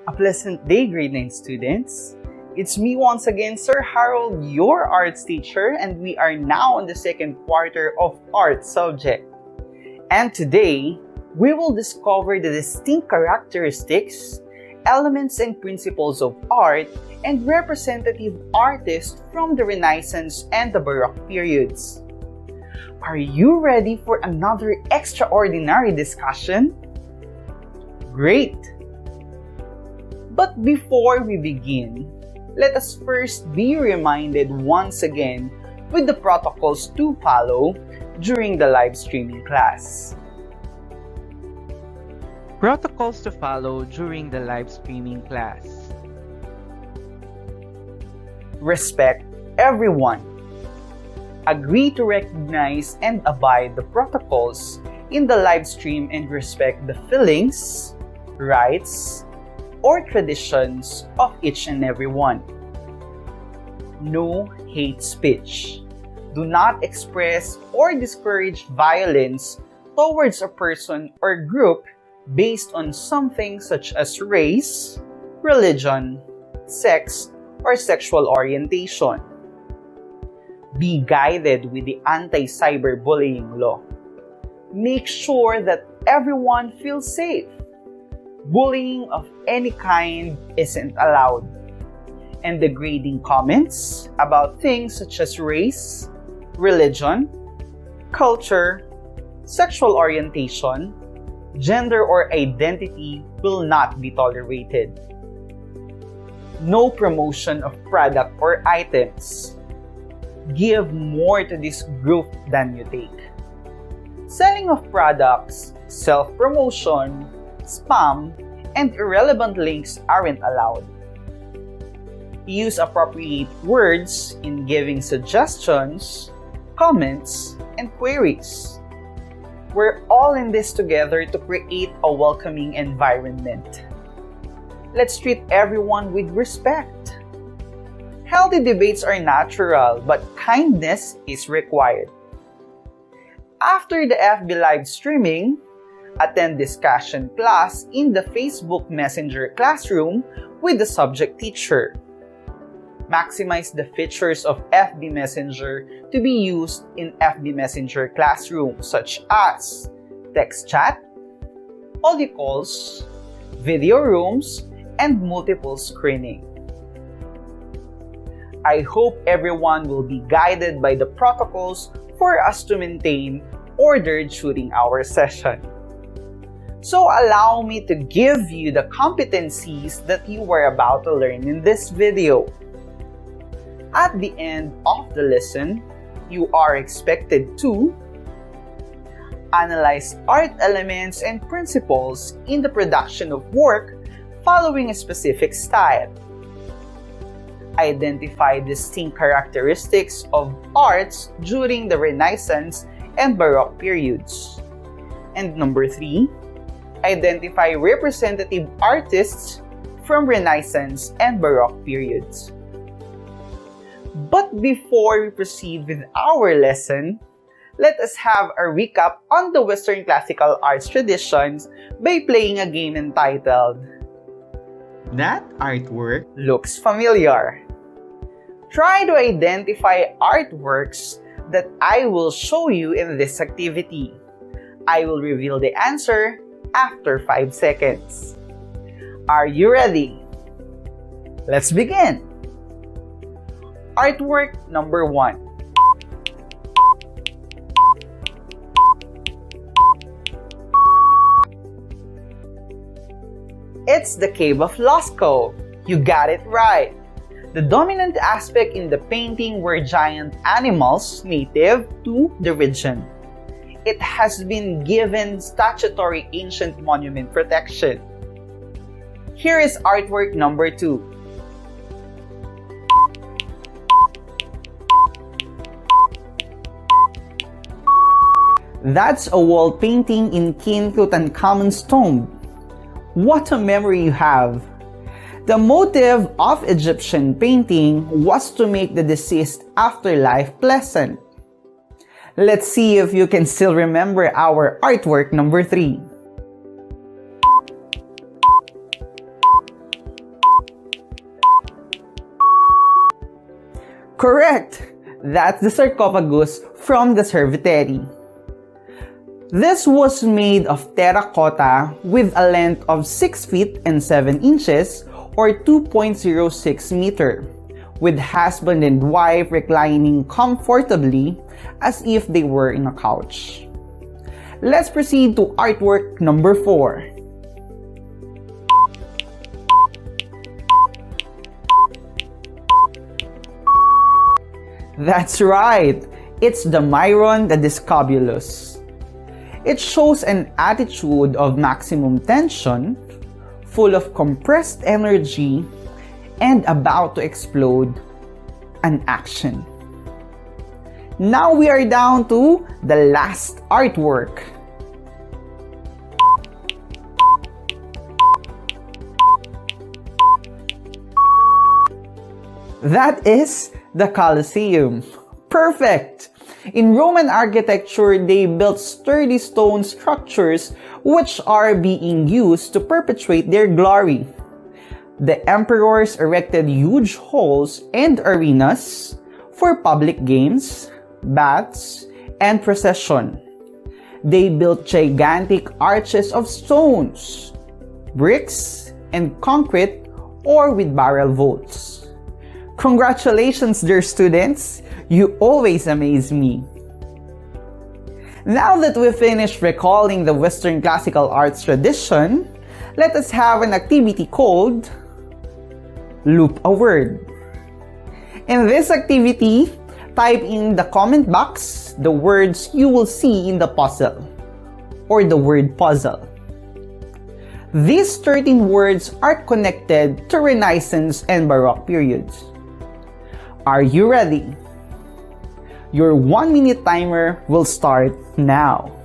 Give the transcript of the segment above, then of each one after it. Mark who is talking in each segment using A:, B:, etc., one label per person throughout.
A: A pleasant day, grade 9 students. It's me once again, Sir Harold, your arts teacher, and we are now in the second quarter of art subject. And today, we will discover the distinct characteristics, elements and principles of art and representative artists from the Renaissance and the Baroque periods. Are you ready for another extraordinary discussion? Great! But before we begin, let us first be reminded once again with the protocols to follow during the live streaming class.
B: Protocols to follow during the live streaming class.
A: Respect everyone. Agree to recognize and abide the protocols in the live stream and respect the feelings, rights, or traditions of each and every one. No hate speech. Do not express or discourage violence towards a person or group based on something such as race, religion, sex, or sexual orientation. Be guided with the anti-cyberbullying law. Make sure that everyone feels safe. Bullying of any kind isn't allowed. And degrading comments about things such as race, religion, culture, sexual orientation, gender or identity will not be tolerated. No promotion of product or items. Give more to this group than you take. Selling of products, self-promotion, spam, and irrelevant links aren't allowed. Use appropriate words in giving suggestions, comments, and queries. We're all in this together to create a welcoming environment. Let's treat everyone with respect. Healthy debates are natural, but kindness is required. After the FB live streaming, attend discussion class in the Facebook Messenger classroom with the subject teacher. Maximize the features of FB Messenger to be used in FB Messenger classroom such as text chat, audio calls, video rooms, and multiple screening. I hope everyone will be guided by the protocols for us to maintain order during our session. So allow me to give you the competencies that you were about to learn in this video. At the end of the lesson, you are expected to analyze art elements and principles in the production of work following a specific style. Identify distinct characteristics of arts during the Renaissance and Baroque periods. And number 3, identify representative artists from Renaissance and Baroque periods. But before we proceed with our lesson, let us have a recap on the Western classical arts traditions by playing a game entitled
C: That artwork
A: Looks Familiar. Try to identify artworks that I will show you in this activity. I will reveal the answer after 5 seconds. Are you ready? Let's begin! Artwork number 1. It's the Cave of Lascaux. You got it right. The dominant aspect in the painting were giant animals native to the region. It has been given statutory ancient monument protection. Here is artwork number 2. That's a wall painting in King Tutankhamun's tomb. What a memory you have! The motive of Egyptian painting was to make the deceased afterlife pleasant. Let's see if you can still remember our artwork number 3. Correct! That's the sarcophagus from the Cerveteri. This was made of terracotta with a length of 6 feet and 7 inches or 2.06 meter, with husband and wife reclining comfortably as if they were in a couch. Let's proceed to artwork number 4. That's right! It's the Myron the Discobulus. It shows an attitude of maximum tension, full of compressed energy, and about to explode an action. Now we are down to the last artwork. That is the Colosseum. Perfect! In Roman architecture, they built sturdy stone structures which are being used to perpetuate their glory. The emperors erected huge halls and arenas for public games, baths, and procession. They built gigantic arches of stones, bricks, and concrete, or with barrel vaults. Congratulations, dear students! You always amaze me. Now that we've finished recalling the Western classical arts tradition, let us have an activity called Loop a Word. In this activity, type in the comment box the words you will see in the puzzle, or the word puzzle. These 13 words are connected to Renaissance and Baroque periods. Are you ready? Your 1-minute timer will start now.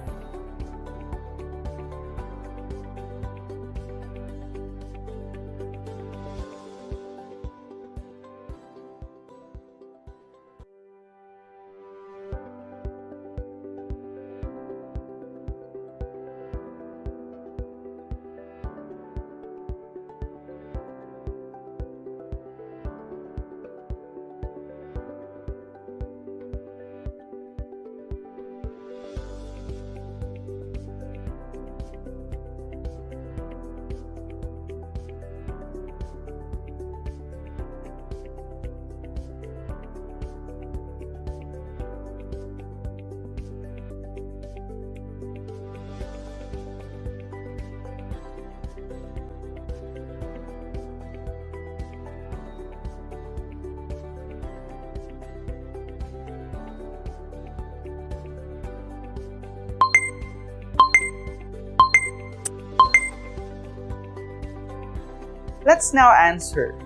A: Let's now answer.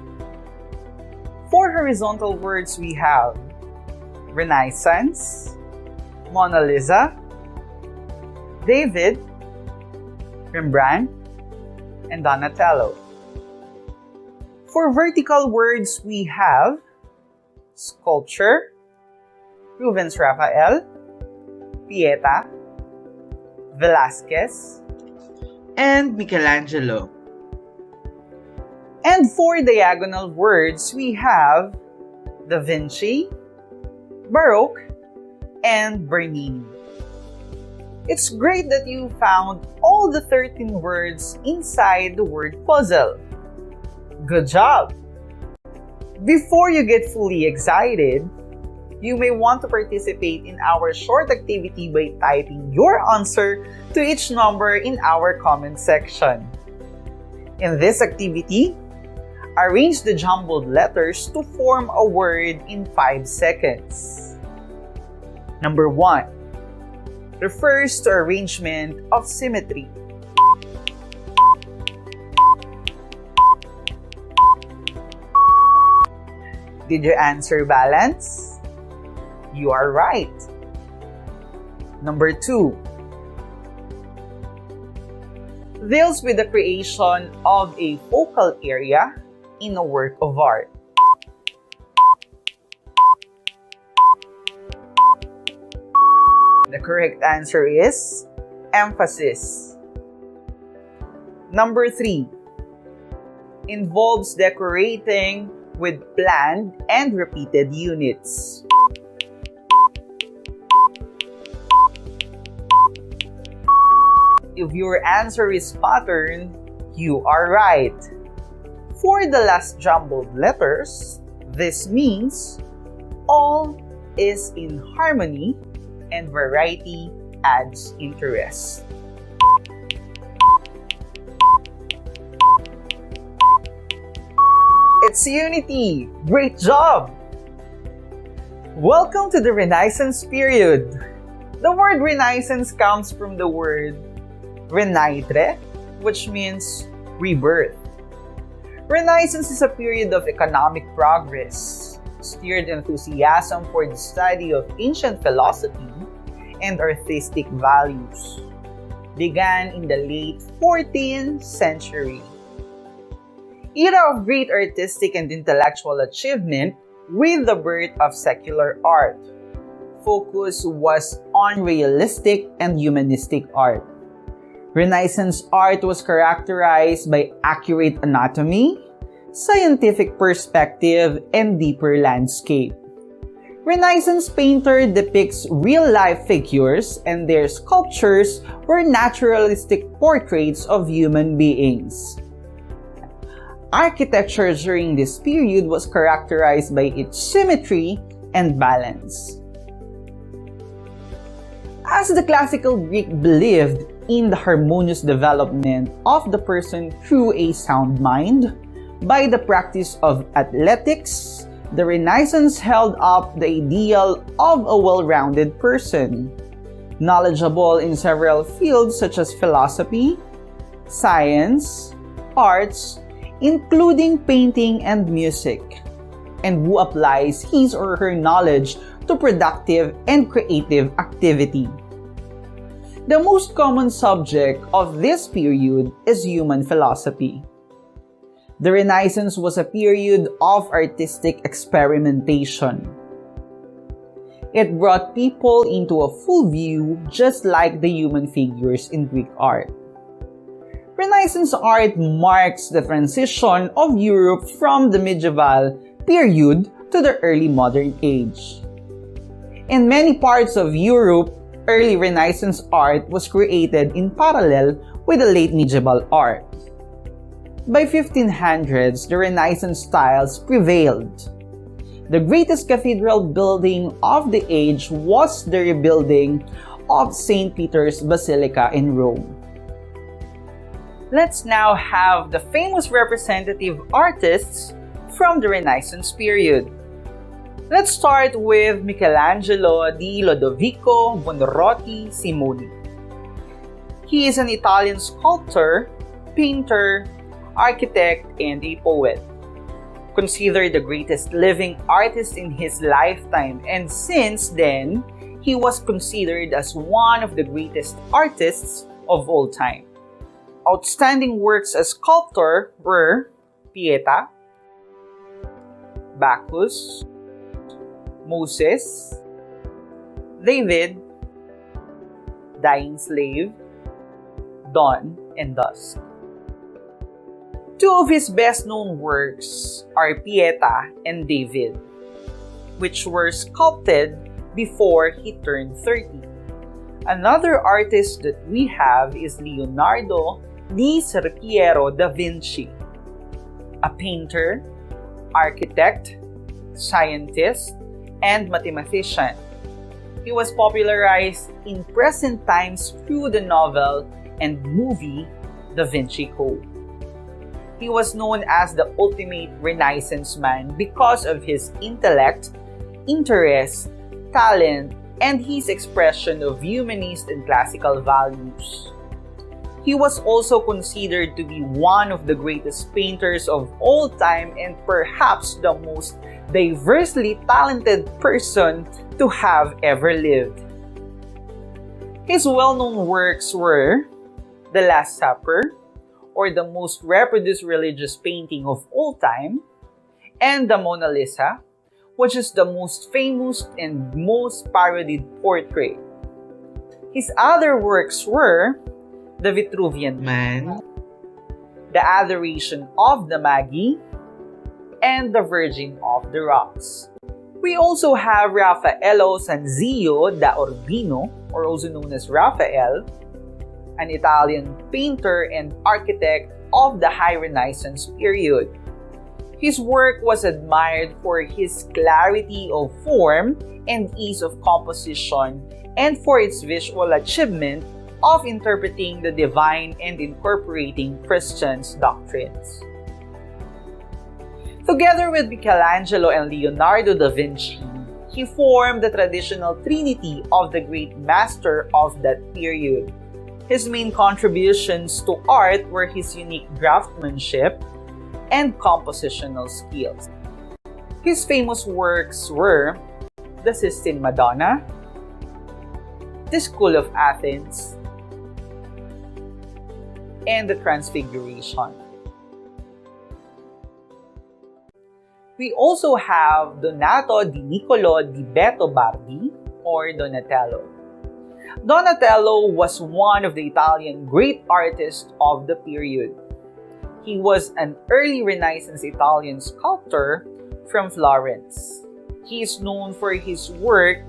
A: For horizontal words, we have Renaissance, Mona Lisa, David, Rembrandt, and Donatello. For vertical words, we have sculpture, Rubens Raphael, Pieta, Velasquez,
C: And Michelangelo.
A: and for diagonal words, we have Da Vinci, Baroque, and Bernini. It's great that you found all the 13 words inside the word puzzle. Good job! Before you get fully excited, you may want to participate in our short activity by typing your answer to each number in our comment section. In this activity, arrange the jumbled letters to form a word in 5 seconds. Number 1 refers to arrangement of symmetry. Did you answer balance? You are right. Number 2 deals with the creation of a focal area in a work of art. The correct answer is emphasis. Number 3 involves decorating with planned and repeated units. If your answer is pattern, you are right. For the last jumbled letters, this means all is in harmony and variety adds interest. It's unity! Great job! Welcome to the Renaissance period. The word Renaissance comes from the word renaître, which means rebirth. Renaissance is a period of economic progress, stirred enthusiasm for the study of ancient philosophy and artistic values. Began in the late 14th century. Era of great artistic and intellectual achievement with the birth of secular art. Focus was on realistic and humanistic art. Renaissance art was characterized by accurate anatomy, scientific perspective, and deeper landscape. Renaissance painter depicts real-life figures, and their sculptures were naturalistic portraits of human beings. Architecture during this period was characterized by its symmetry and balance. As the classical Greek believed in the harmonious development of the person through a sound mind, by the practice of athletics, the Renaissance held up the ideal of a well-rounded person, knowledgeable in several fields such as philosophy, science, arts, including painting and music, and who applies his or her knowledge to productive and creative activity. The most common subject of this period is human philosophy. The Renaissance was a period of artistic experimentation. It brought people into a full view, just like the human figures in Greek art. Renaissance art marks the transition of Europe from the medieval period to the early modern age. In many parts of Europe, early Renaissance art was created in parallel with the late medieval art. By 1500s, the Renaissance styles prevailed. The greatest cathedral building of the age was the rebuilding of St. Peter's Basilica in Rome. Let's now have the famous representative artists from the Renaissance period. Let's start with Michelangelo di Lodovico Buonarroti Simoni. He is an Italian sculptor, painter, architect, and a poet. Considered the greatest living artist in his lifetime, and since then, he was considered as one of the greatest artists of all time. Outstanding works as sculptor were Pieta, Bacchus, Moses, David, Dying Slave, Dawn, and Dusk. Two of his best-known works are Pieta and David, which were sculpted before he turned 30. Another artist that we have is Leonardo di Serpiero da Vinci, a painter, architect, scientist, and mathematician. He was popularized in present times through the novel and movie Da Vinci Code. He was known as the ultimate Renaissance man because of his intellect, interest, talent, and his expression of humanist and classical values. He was also considered to be one of the greatest painters of all time and perhaps the most diversely talented person to have ever lived. His well-known works were The Last Supper, or the most reproduced religious painting of all time, and the Mona Lisa, which is the most famous and most parodied portrait. His other works were The Vitruvian Man, The Adoration of the Magi, and the Virgin of the Rocks. We also have Raffaello Sanzio da Urbino, or also known as Raphael, an Italian painter and architect of the High Renaissance period. His work was admired for his clarity of form and ease of composition, and for its visual achievement of interpreting the divine and incorporating Christian's doctrines. Together with Michelangelo and Leonardo da Vinci, he formed the traditional trinity of the great master of that period. His main contributions to art were his unique craftsmanship and compositional skills. His famous works were the Sistine Madonna, the School of Athens, and the Transfiguration. We also have Donato di Niccolo di Beto Bardi, or Donatello. Donatello was one of the Italian great artists of the period. He was an early Renaissance Italian sculptor from Florence. He is known for his work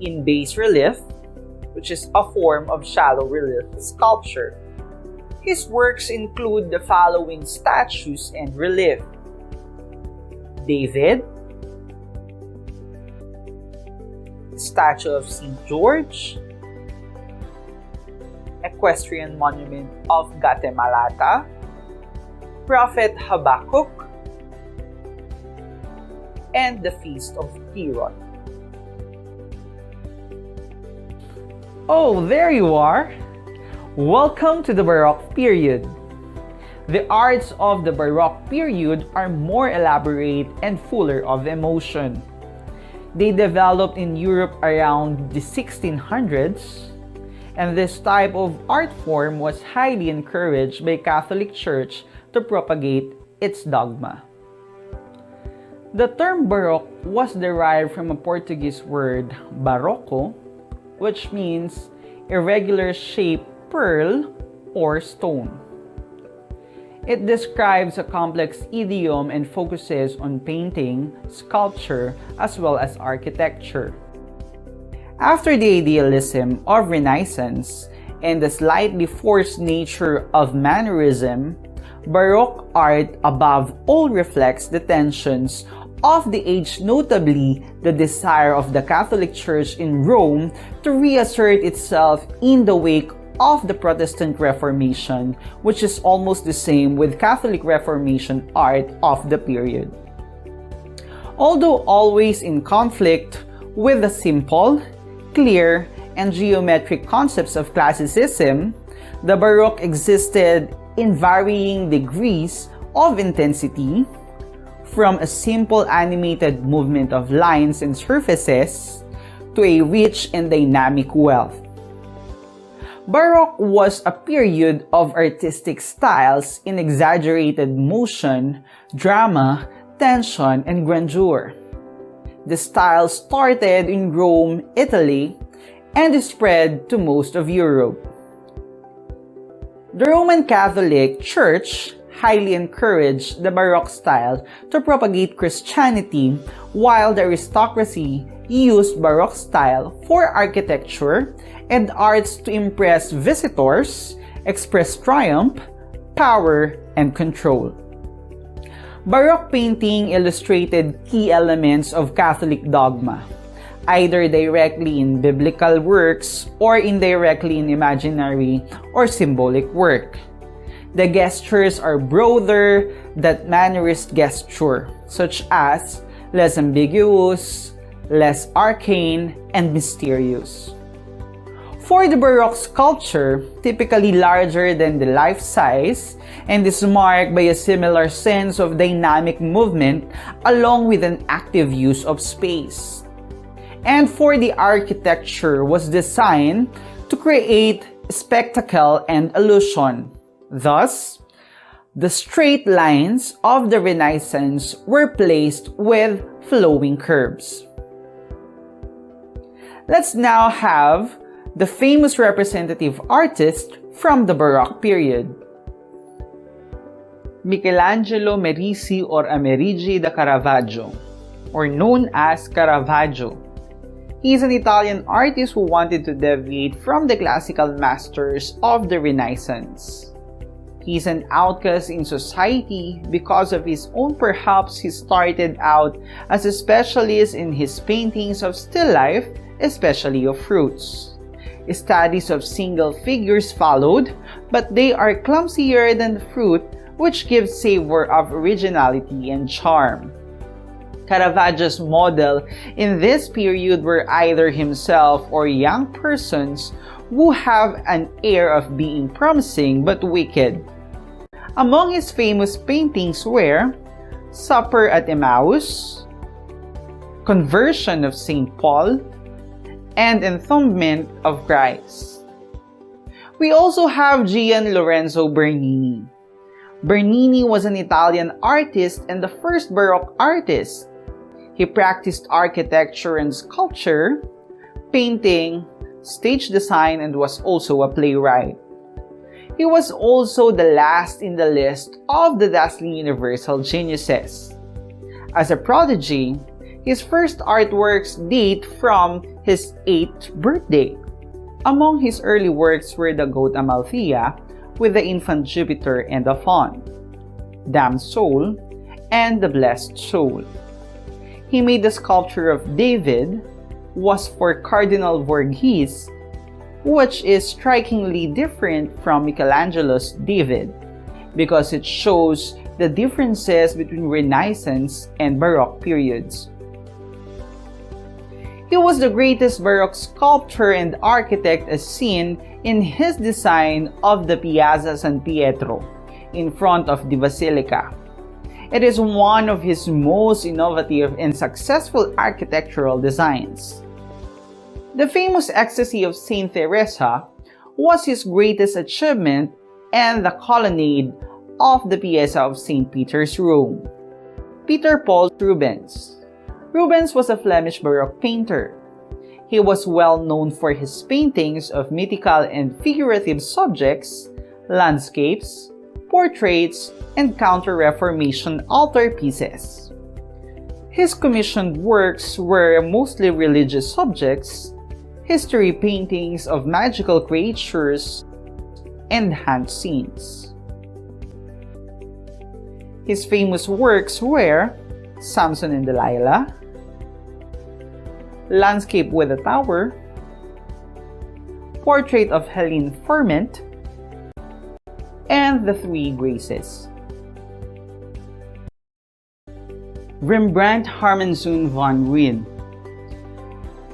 A: in bas relief, which is a form of shallow relief sculpture. His works include the following statues and relief: David, statue of St. George, equestrian monument of Gattamelata, Prophet Habakkuk, and the Feast of Piron. Oh, there you are! Welcome to the Baroque period. The arts of the Baroque period are more elaborate and fuller of emotion. They developed in Europe around the 1600s, and this type of art form was highly encouraged by Catholic Church to propagate its dogma. The term Baroque was derived from a Portuguese word barroco, which means irregular shaped pearl or stone. It describes a complex idiom and focuses on painting, sculpture, as well as architecture. After the idealism of Renaissance and the slightly forced nature of mannerism, Baroque art above all reflects the tensions of the age, notably the desire of the Catholic Church in Rome to reassert itself in the wake of the Protestant Reformation, which is almost the same with Catholic Reformation art of the period. Although always in conflict with the simple, clear, and geometric concepts of classicism, the Baroque existed in varying degrees of intensity, from a simple animated movement of lines and surfaces to a rich and dynamic wealth. Baroque was a period of artistic styles in exaggerated motion, drama, tension, and grandeur. The style started in Rome, Italy, and spread to most of Europe. The Roman Catholic Church highly encouraged the Baroque style to propagate Christianity, while the aristocracy used Baroque style for architecture and arts to impress visitors, express triumph, power, and control. Baroque painting illustrated key elements of Catholic dogma, either directly in biblical works or indirectly in imaginary or symbolic work. The gestures are broader than mannerist gesture, such as less ambiguous, less arcane, and mysterious. For the Baroque sculpture, typically larger than the life size, and is marked by a similar sense of dynamic movement along with an active use of space. And for the architecture was designed to create spectacle and illusion. Thus, the straight lines of the Renaissance were placed with flowing curves. Let's now have the famous representative artist from the Baroque period. Michelangelo Merisi or Amerigi da Caravaggio, or known as Caravaggio. He is an Italian artist who wanted to deviate from the classical masters of the Renaissance. He is an outcast in society because of his own. Perhaps he started out as a specialist in his paintings of still life, especially of fruits. Studies of single figures followed, but they are clumsier than the fruit, which gives savor of originality and charm. Caravaggio's model in this period were either himself or young persons who have an air of being promising but wicked. Among his famous paintings were Supper at Emmaus, Conversion of St. Paul, and Entombment of Christ. We also have Gian Lorenzo Bernini. Bernini was an Italian artist and the first Baroque artist. He practiced architecture and sculpture, painting, stage design, and was also a playwright. He was also the last in the list of the dazzling universal geniuses. As a prodigy, his first artworks date from his 8th birthday. Among his early works were the Goat Amalthea with the infant Jupiter and the Faun, Damned Soul, and the Blessed Soul. He made the sculpture of David, was for Cardinal Borghese, which is strikingly different from Michelangelo's David because it shows the differences between Renaissance and Baroque periods. He was the greatest Baroque sculptor and architect as seen in his design of the Piazza San Pietro in front of the Basilica. It is one of his most innovative and successful architectural designs. The famous Ecstasy of Saint Teresa was his greatest achievement, and the colonnade of the Piazza of St. Peter's, Rome. Peter Paul Rubens. Rubens was a Flemish Baroque painter. He was well known for his paintings of mythical and figurative subjects, landscapes, portraits, and Counter-Reformation altarpieces. His commissioned works were mostly religious subjects, history paintings of magical creatures, and hand scenes. His famous works were Samson and Delilah, Landscape with a Tower, Portrait of Helene Ferment, and The Three Graces. Rembrandt Harmenzoon van Rijn.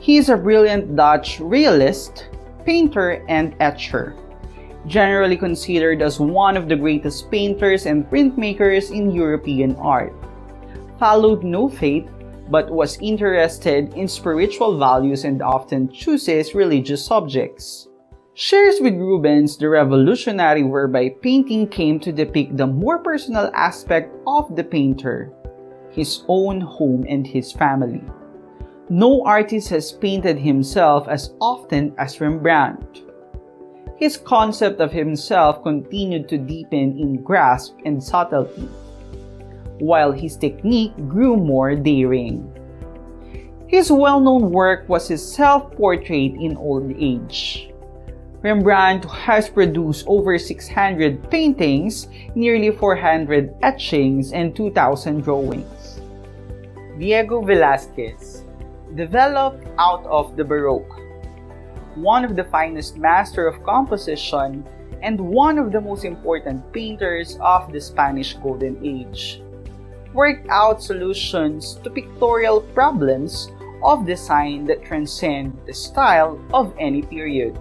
A: He is a brilliant Dutch realist, painter, and etcher, generally considered as one of the greatest painters and printmakers in European art. Followed no faith, but was interested in spiritual values and often chooses religious subjects. Shares with Rubens the revolutionary whereby painting came to depict the more personal aspect of the painter, his own home and his family. No artist has painted himself as often as Rembrandt. His concept of himself continued to deepen in grasp and subtlety, while his technique grew more daring. His well-known work was his self-portrait in old age. Rembrandt has produced over 600 paintings, nearly 400 etchings, and 2,000 drawings. Diego Velázquez, developed out of the Baroque, one of the finest masters of composition and one of the most important painters of the Spanish Golden Age, worked out solutions to pictorial problems of design that transcend the style of any period.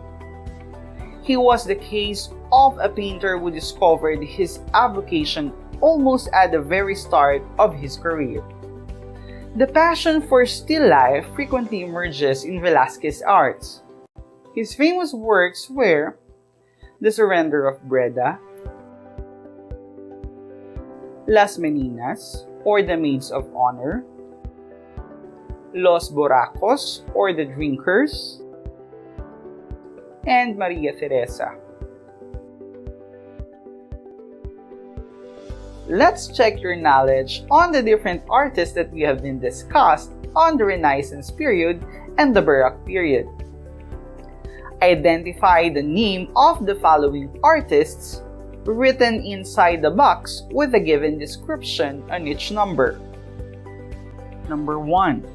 A: He was the case of a painter who discovered his avocation almost at the very start of his career. The passion for still life frequently emerges in Velázquez's arts. His famous works were The Surrender of Breda, Las Meninas, or the Maids of Honor, Los Borrachos, or the Drinkers, and Maria Teresa. let's check your knowledge on the different artists that we have been discussed on the Renaissance period and the Baroque period. Identify the name of the following artists written inside the box with a given description on each number. Number 1.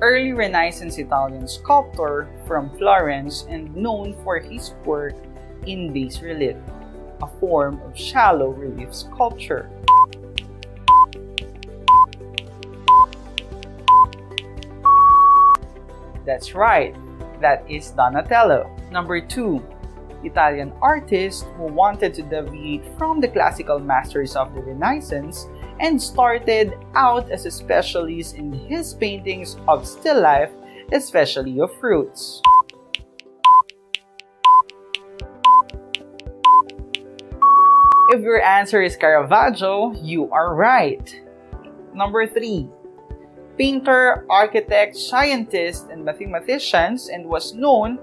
A: Early Renaissance Italian sculptor from Florence and known for his work in bas relief, a form of shallow relief sculpture. That's right, that is Donatello. Number 2. Italian artist who wanted to deviate from the classical masters of the Renaissance and started out as a specialist in his paintings of still life, especially of fruits. If your answer is Caravaggio, you are right. Number 3. Painter, architect, scientist, and mathematician, and was known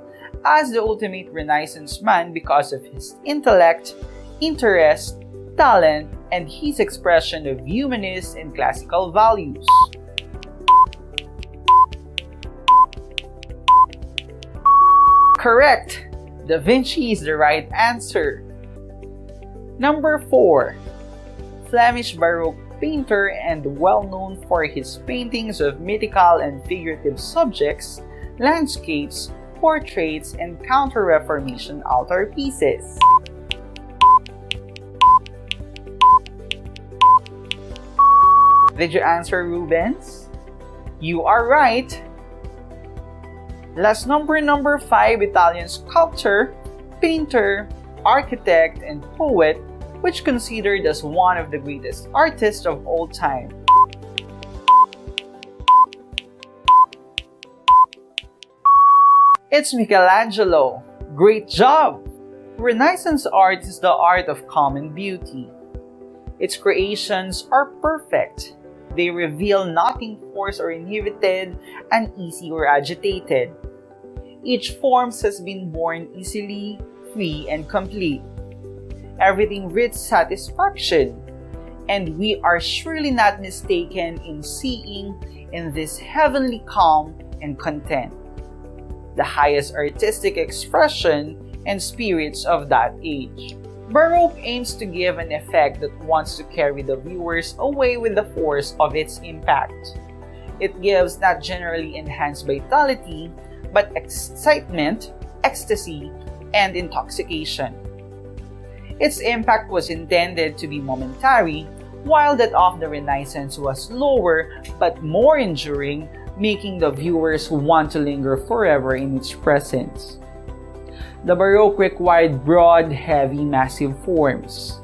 A: as the ultimate Renaissance man because of his intellect, interest, talent, and his expression of humanist and classical values. Correct! Da Vinci is the right answer. Number 4. Flemish Baroque painter and well known for his paintings of mythical and figurative subjects, landscapes, portraits, and Counter-Reformation altarpieces. Did you answer, Rubens? You are right! Last number 5, Italian sculptor, painter, architect, and poet, which considered as one of the greatest artists of all time. It's Michelangelo. Great job! Renaissance art is the art of common beauty. Its creations are perfect. They reveal nothing forced or inhibited, uneasy or agitated. Each form has been born easily, free, and complete. Everything breeds satisfaction, and we are surely not mistaken in seeing in this heavenly calm and content the highest artistic expression and spirits of that age. Baroque aims to give an effect that wants to carry the viewers away with the force of its impact. It gives not generally enhanced vitality, but excitement, ecstasy, and intoxication. Its impact was intended to be momentary, while that of the Renaissance was slower but more enduring, making the viewers want to linger forever in its presence. The Baroque required broad, heavy, massive forms.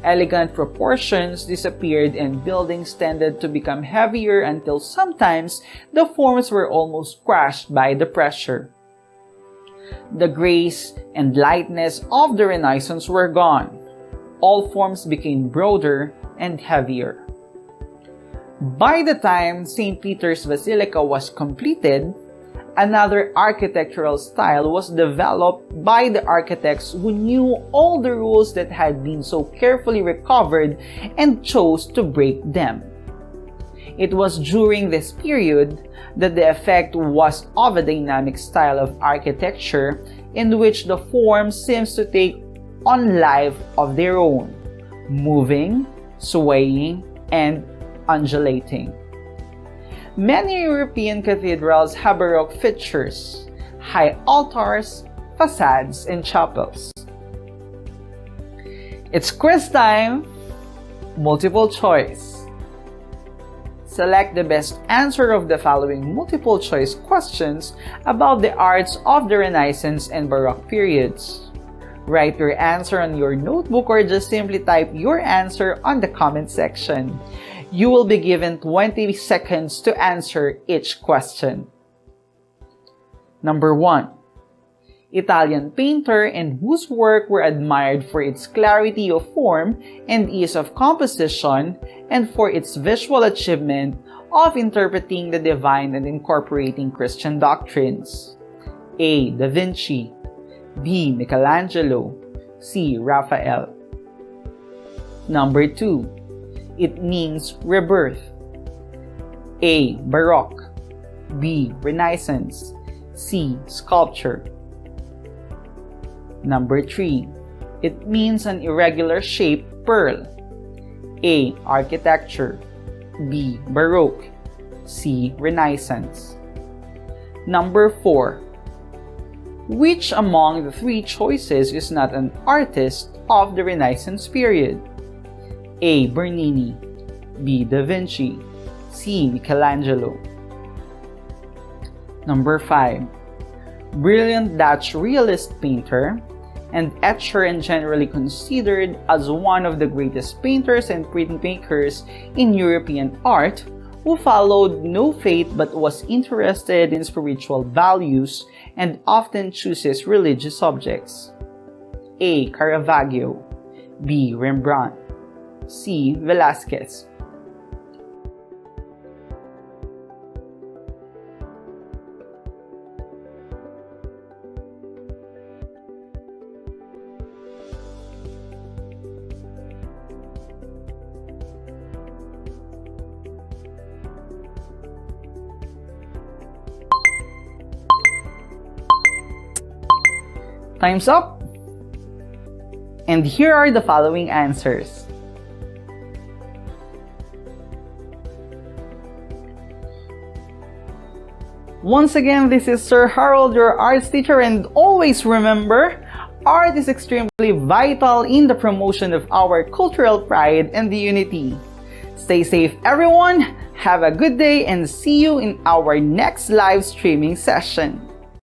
A: Elegant proportions disappeared and buildings tended to become heavier until sometimes the forms were almost crushed by the pressure. The grace and lightness of the Renaissance were gone. All forms became broader and heavier. By the time St. Peter's Basilica was completed, another architectural style was developed by the architects who knew all the rules that had been so carefully recovered and chose to break them. It was during this period that the effect was of a dynamic style of architecture in which the form seems to take on life of their own, moving, swaying, and undulating. Many European cathedrals have Baroque features, high altars, facades, and chapels. It's quiz time! Multiple choice. Select the best answer of the following multiple choice questions about the arts of the Renaissance and Baroque periods. Write your answer on your notebook or just simply type your answer on the comment section. You will be given 20 seconds to answer each question. Number 1. Italian painter and whose work were admired for its clarity of form and ease of composition and for its visual achievement of interpreting the divine and incorporating Christian doctrines. A. Da Vinci. B. Michelangelo. C. Raphael. Number 2. It means rebirth. A. Baroque. B. Renaissance. C. Sculpture. Number 3. It means an irregular shaped pearl. A. Architecture. B. Baroque. C. Renaissance. Number 4. Which among the 3 choices is not an artist of the Renaissance period? A. Bernini. B. Da Vinci. C. Michelangelo. Number 5. Brilliant Dutch realist painter and etcher and generally considered as one of the greatest painters and printmakers in European art, who followed no faith but was interested in spiritual values and often chooses religious subjects. A. Caravaggio. B. Rembrandt. C. Velázquez. Time's up! And here are the following answers. Once again, this is Sir Harold, your arts teacher, and always remember, art is extremely vital in the promotion of our cultural pride and unity. Stay safe, everyone! Have a good day and see you in our next live streaming session.